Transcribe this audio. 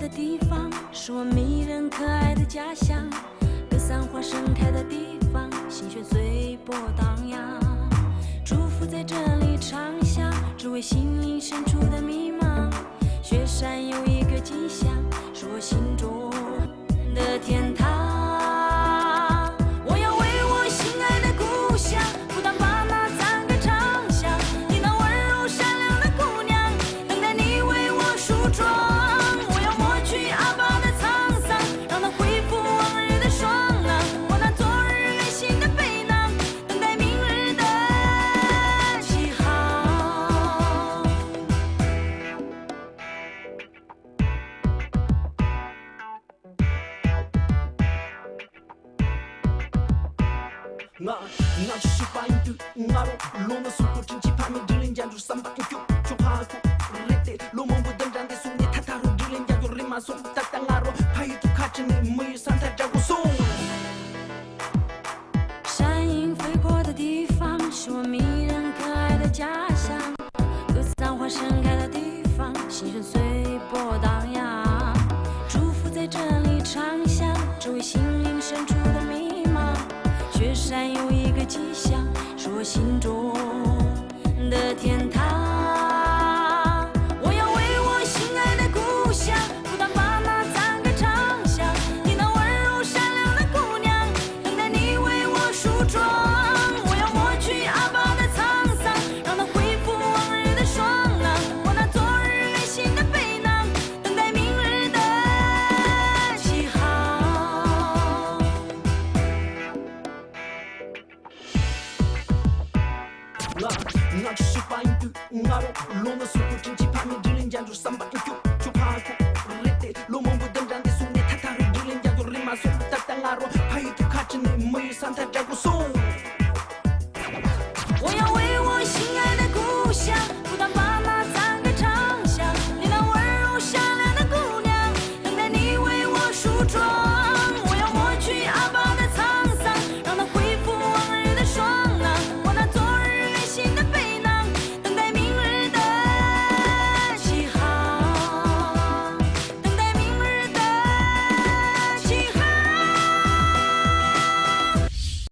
的地方，是我迷人可爱的家乡。格桑花盛开的地方，心弦随波荡漾。祝福在这里畅想，只为心灵深处的迷茫。雪山有一个吉祥，是我心中的天堂。我要为我心爱的故乡，不但把那赞歌唱响。你那温柔善良的姑娘，等待你为我梳妆。我要抹去阿爸的沧桑，让它恢复往日的爽朗。我那昨日远行的背囊，等待明日的起航。나 주시바인드 나로 로마 속고 진지파면 들린 잔주 쌈바뀐 교조하고 레떼 로몬부 던잔데 손에 타타로 들린 잔주 리마 속 따땅하로 파이도 카츠니 무이 산타자고 송 山鹰飞过的地方，是我迷人可爱的家乡。格桑花盛开的地方，心弦随波荡漾。祝福在这里畅想，只为心灵深处的迷茫。雪山有一个吉祥，是我心中的天堂。我要为我心爱的故乡，不但把那赞歌唱响。你那温柔善良的姑娘，等待你为我梳妆。我要抹去阿爸的沧桑，让它恢复往日的爽朗。我那昨日远行的背囊，等待明日的起航。나 주시바인드 나로 로마 속고 진지파면 들린 잔주 쌈바뀐 교조하고 레떼 로몬부 던잔데 손에 타타로 들린 잔주 리마 속 따땅하로 파이도 카츠니 무이 산타자고 송